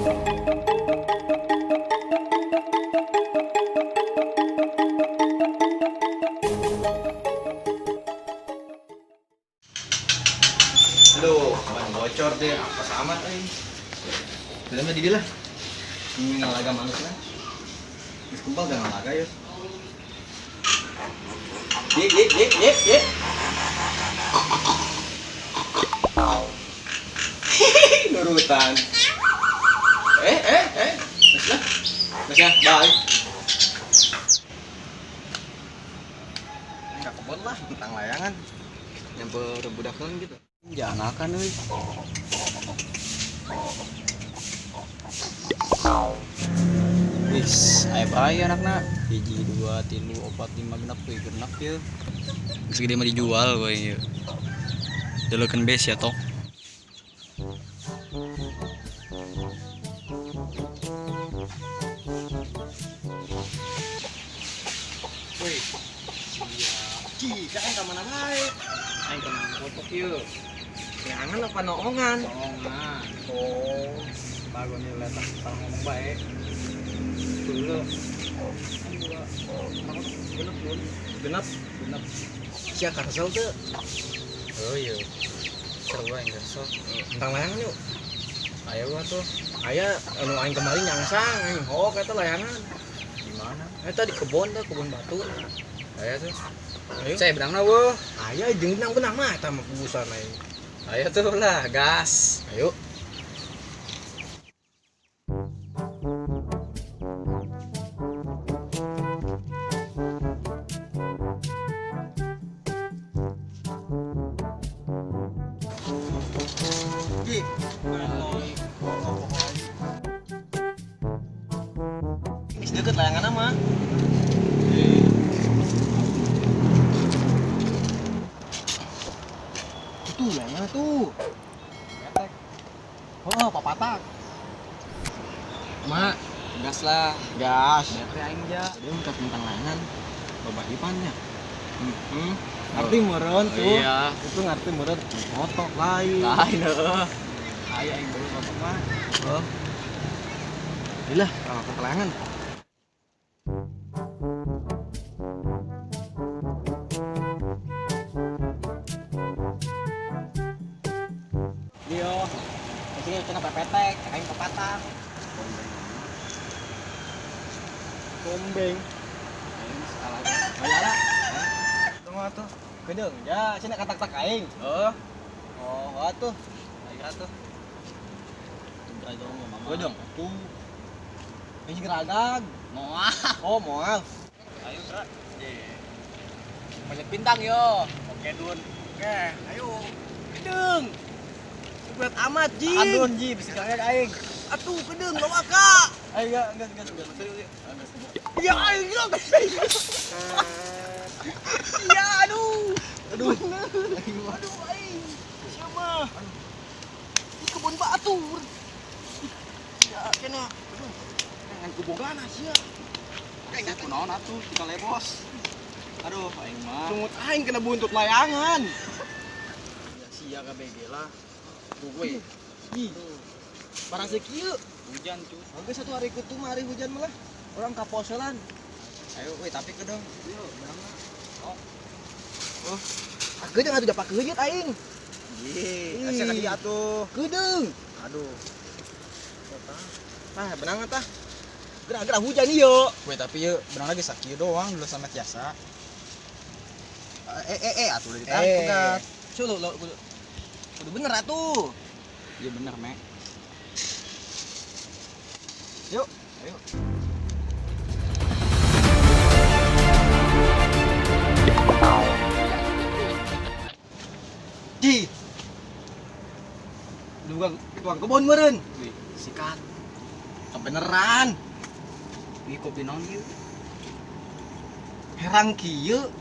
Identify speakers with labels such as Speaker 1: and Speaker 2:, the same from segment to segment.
Speaker 1: Aduh, ban bocor deh, apa amat dalamnya di dia lah. Ini ngalaga manus lah. Terus kumpul gak ngalaga ya. Ye. Nurutan. Mas ya, bye. Enggak kebon lah, tentang layangan. Nyampe rebudakan gitu. Jangan akan euy. Wis, aya bae anakna. 1 2 3 4 5 genep euy, genep ieu. Geus gede mah dijual we ieu. Deulekeun bes ya toh. Woi. Iya. Jangan ka mana bae. Aing ka mana fotok ieu. Jangan apa noongan. Noongan. Oh. Bagus nih letak tang ngomong bae. Dulu. Genep. Sia karsel teu. Oh iya. Seru aing karsel. Tentang layangan yuk. Aya gua tuh. Aya anu aing kemarin nyangsang aing hok eta layangan. Di mana? Eta di kebon teh, kebon batu. Aya tuh. Ayo. Saya benangna weuh. Aya jeung benang mah eta mah bubusan aing. Ayo tuh lah, gas. Ayo. Ji. Geus deukeut layanganna mah. Tuh layanganna tuh. Ketek. Oh, papatak. Mak, gas lah. Gas. Bete aing ja. Dia minta tentang layangan. Loba hipannya. Ngerti meureun tuh. Iya. Itu ngerti meureun. Foto lain. Lain heuh. Aya aing baru foto mah. Oh. Ilah, kalau ke layangan. Dio. Ini cenah pepetek, aing papatak. Kombeng. Aing salah. Aya tunggu atuh. Kedeung ya, cenah katak-tak aing. Heeh. Oh, atuh. Aya atuh. Geragong mah. Gojong atuh. Ini geragag. Moal. Oh, moal. Ayo, Bra. Banyak bintang yo. Oke, Dun. Oke, ayo. Kedeung. Berat amat, Ji. Adun, Ji, bisa geragag aing. Atuh, kedeung bawa ka. Ayo, enggak. Ya, ayo. Ya, aduh, aing. Siapa? Di kebun batur. Ya, kena. Aduh. Dengan kubogana sia. Kayak kunaon atuh, tika lebos. Aduh, aing mah. Sungut aing kena buntut layangan. Ya sia ka BG lah. Gue. Ih. Barang sekieu hujan cuy. Oke satu hari kutu mah hari hujan malah. Orang kaposelan. Ayo we tapi kedong. Yo, berangna. Oh. Ageung atuh dapat keuyet aing. Ih, asa ka dia atuh. Kedeung. Aduh. Nah, benang tah. Gerak-gerak hujan ieu. We tapi ieu benang lagi sakieu doang dulu sama tiasa. Atuh udah ditahan. Cuy lo kudu bener atuh. Iya bener, Mek. Yuk, ayo. Ji. Tukang kebon meureun. Wih, sikat. Kebeneran. Ih, kopi naon ieu? Herang kieu.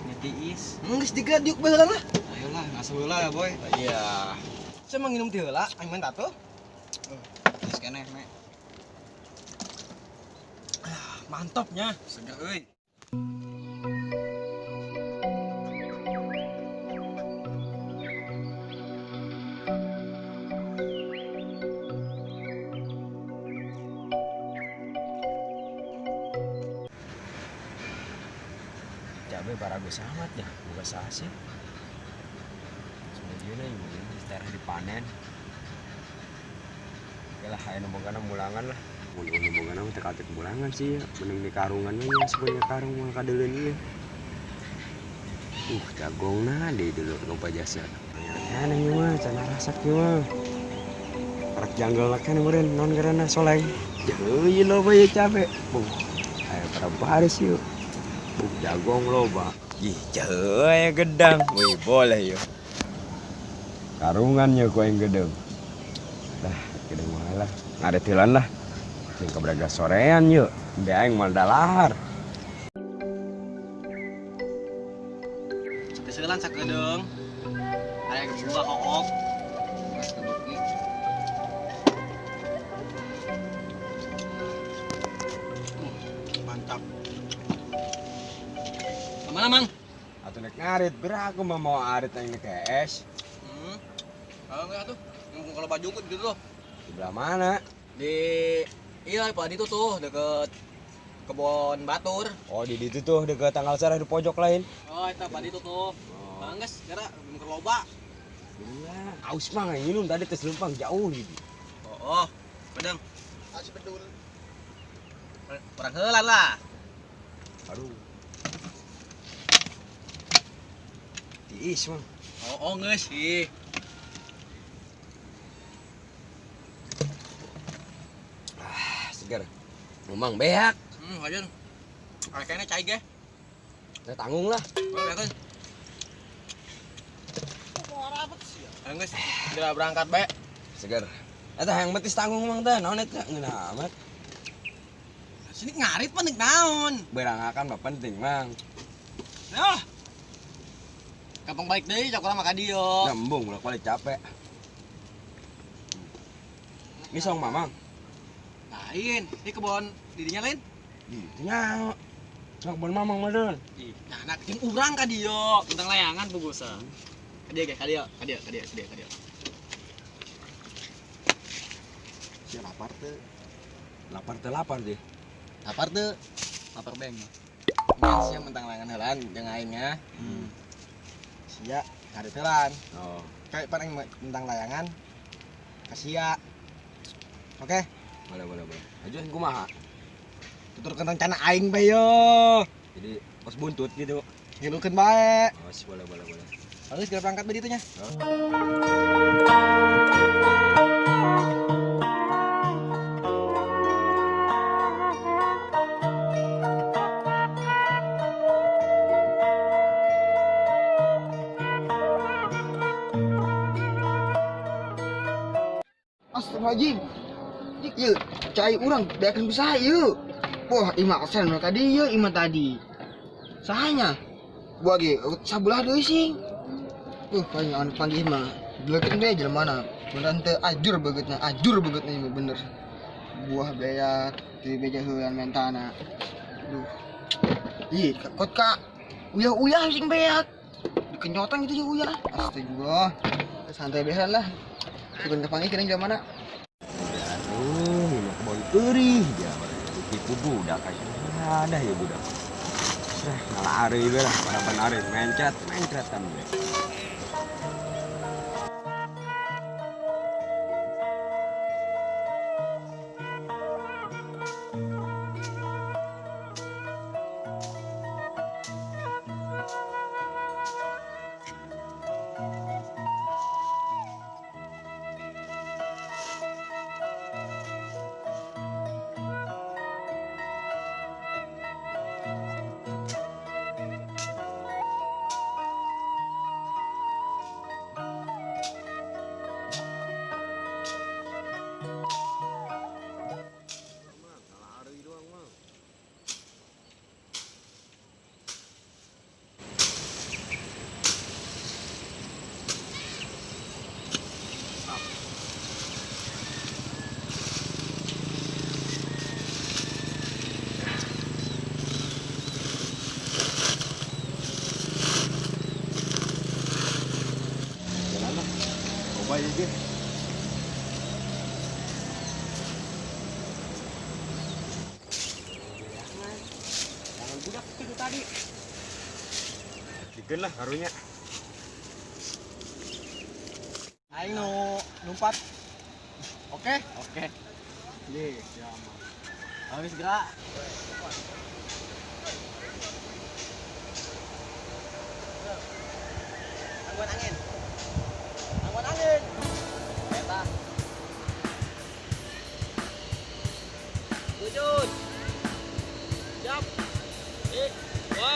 Speaker 1: Ngetiis. Geus digadiuk baheula lah. Ayolah, ngasuh heula, boy. Iya. Saya mau nginum ti heula, aing mah atuh. Geus keneh, Mek. Mantapnya. Seger euy.
Speaker 2: cabai baragus amat ya, bukan sasin. Sebenarnya ini setelah dipanen. Oke lah, ayo nembong mulangan lah. Mau nembong teka-tek mulangan sih ya. Mending di karungannya ya, sebenarnya karung mau kadelen ya. Jagong nah deh dulu lupa jasa. Mana nih mah, cana rasak nih mah. Parak janggal lah kan kemarin non karena soleng. Jadi loba ya capek. Ayo para baris yuk. Jagong loba. Ih, ya gedang. Wih, boleh yuk. Karungannya kau yang gedang. Dah, gedang malah. Ada tilan lah. Yang kebraga sorean yuk. Beaing mal dalahar.
Speaker 1: Keselan sakedeng. Aya buah hook. Mantap. Kemana, Mang?
Speaker 2: Atau naik ngarit, aku mau arit yang naik es.
Speaker 1: Kalau enggak tuh, kalau baju gitu tuh.
Speaker 2: Di belah mana?
Speaker 1: Di iya, Pak itu tuh deket kebun batur.
Speaker 2: Oh, di itu tuh deket tanggal sarah di pojok lain.
Speaker 1: Oh, itu Pak itu tuh. Bangges, kira belum keloba.
Speaker 2: Iya, aus mah nggak minum tadi tes lempang jauh gitu.
Speaker 1: Oh, pedang. Asih bedul. Orang helan lah.
Speaker 2: Aduh. Tiis mah.
Speaker 1: Oh, nggak sih.
Speaker 2: Segar. Memang beak.
Speaker 1: Wajan. Kayaknya cai ge.
Speaker 2: Saya tanggung lah.
Speaker 1: Oh, ya kan. Guys, kita berangkat be.
Speaker 2: Segar. Eta yang betis tanggung mang teh, naon eta ngeuna amat.
Speaker 1: Sini ngarit mah nek naon.
Speaker 2: Berangakan mah penting, Mang.
Speaker 1: Nah. Kapan balik deui cokora mah ka dieu.
Speaker 2: Nyambung bolak-balik capek. Misong Mamang.
Speaker 1: Lain, ini kebon didinya lain.
Speaker 2: Gitu nya. Kebon Mamang mah deun.
Speaker 1: Nah, nak jeung urang ka dieu. Tentang layangan pugusa. Kadia ge, kadia.
Speaker 2: Si lapar teh. Lapar deh.
Speaker 1: Lapar beng. Ngan sia mentang layangan heula jeung aingnya. Sia ngarit heulan.
Speaker 2: Oh.
Speaker 1: Kayak paling mentang layangan. Kasia. Oke.
Speaker 2: Boleh. Ajuan kumaha?
Speaker 1: Tutur kentang cana aing bae yo.
Speaker 2: Jadi pas buntut gitu.
Speaker 1: Ngilukeun bae.
Speaker 2: Oh, boleh.
Speaker 1: Harus kita berangkat begitu nya.
Speaker 3: Astagfirullahaladzim. Ieu cai urang beakeun bisa ieu. Wah, imah asan mah tadi ieu imah tadi. Sahanya? Gua ge sabelah deui sing. Paling an panggih mah. Deleukeun bae jelema beneran teu ajur begeutna ieu bener. Buah beak teu beja heulan mentana. Duh. Ih, kot ka. Uyah-uyah sing beak. Dikenyotan gitu ya uyah. Astagfirullah. Santai besan lah. Sebentar kepanggih kira jam mana?
Speaker 2: Aduh, minum kebon perih dia. Itu budak kayaknya ada ya budak. Malah ari we lah, parapan ari mencret-mencretan we. Coba aja dia. Jangan budak itu tadi. Balikin lah karunya.
Speaker 1: Aing numpat. Oke?
Speaker 2: Oke.
Speaker 1: Ye, siapa? Habis gerak. Angguan angin. Angguan angin. Eta. Wujud. Siap. 2.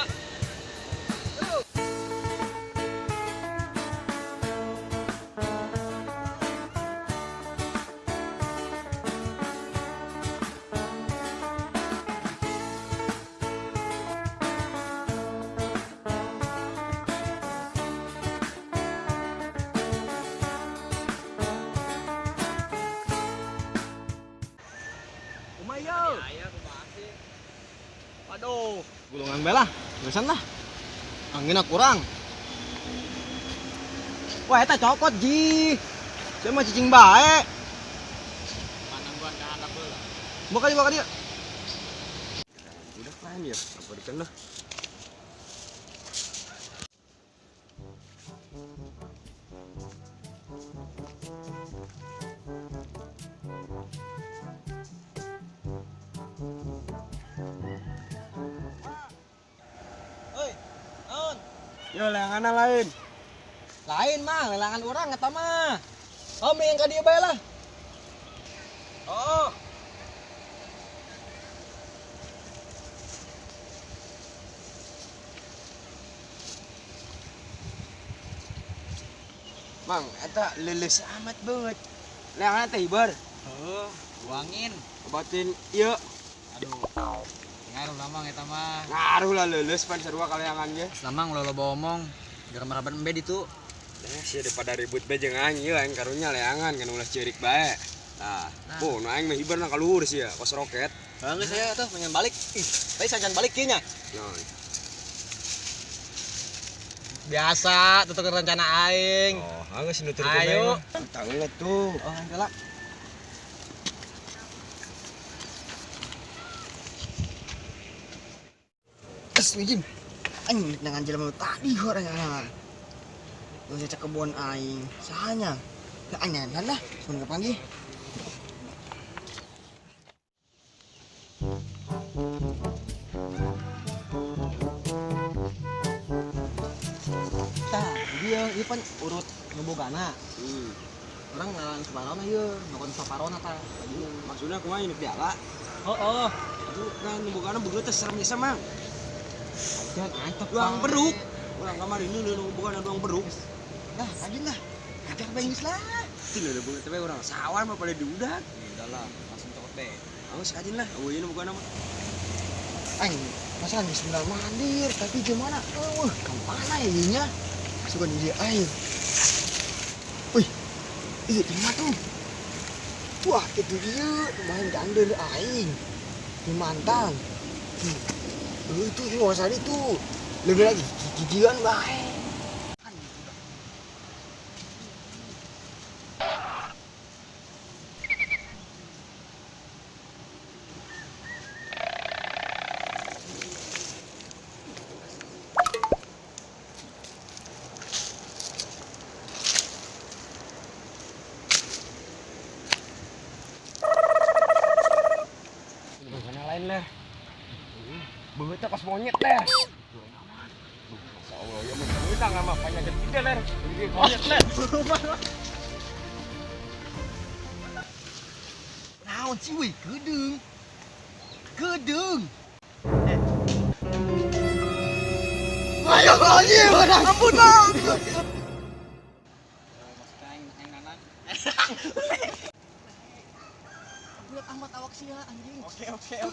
Speaker 1: Kumayo. Ya, kumaha sih. Waduh, gulungan belah. Gesan lah. Anginna kurang. Wah, eta cokot ji. Saya mah cicing bae.
Speaker 2: Panangguan ka handap heula.
Speaker 1: Buka dia.
Speaker 2: Udah lain ya, balikin lah.
Speaker 1: Hei, naon?
Speaker 2: Yo, leangan lain.
Speaker 1: Lain mah, lelangan orang eta mah. Kami yang ka dieu bae lah. Oh.
Speaker 2: Mang, eta leuleus amat banget. Leangan teh ibar.
Speaker 1: Heuh, buangin.
Speaker 2: Obatin ieu.
Speaker 1: Aduh. Ngaruh lamang eta mah.
Speaker 2: Ngaruh lah leuleus pan sarua kaleangan ge.
Speaker 1: Lamang lo omong. Gara maraban embe ditu.
Speaker 2: Nah, sih daripada ribut bae jeung aing ieu aing karunya leangan kan ulah ceurik bae. Nah, nu aing mah hibarna ka luhur sia, kos roket.
Speaker 1: Geus saya tuh pengen balik. Ih, tadi sajan balik kieu nya.
Speaker 2: Nah,
Speaker 1: Biasa, tutup rencana aing.
Speaker 2: oh, geus nutur
Speaker 1: Ayo.
Speaker 2: Tahu lah tuh.
Speaker 1: Oh, enggak lah. Wijin. Aing dengan jelema tadi orangnya. Geus cek kebun aing. Sahanya. Nah, anyan lah, sun kepanggih. Tah, dia ieu pan urut ngebogana. Orang ngaran saparona ieu, nokon saparona tah.
Speaker 2: Maksudnya kumaha ini piala?
Speaker 1: Oh.
Speaker 2: Itu kan bukana begitu teh serem nya mah.
Speaker 1: Jangan antep
Speaker 2: Duang beruk. Ulang kamar ini bukan duang beruk.
Speaker 1: Dah, lanjut lah. Ajak bengis lah.
Speaker 2: Itu lho bunga teh orang sawan mah pada diudak.
Speaker 1: Udah lah, langsung cokot deh.
Speaker 2: Awas kajin lah. Oh, ini bukan nama.
Speaker 3: Aing, masa geus benar mandir, tapi gimana? Kampana ya nya? Suka di dia air. Wih, iya di mana tuh? Wah, itu dia main gandel aing. Di mantan. Itu nggak usah itu. Lebih lagi, gigian baik.
Speaker 2: Lain lah. Beutnya pas monyet ler. Masya Allah, ya menang sama penyakit kita ler. Jadi monyet ler.
Speaker 1: Naon sih weh, gedung. Gedung. Ayo anjir, ampun bang. Lihat amat awak sih ya anjing. Oke. Ayo,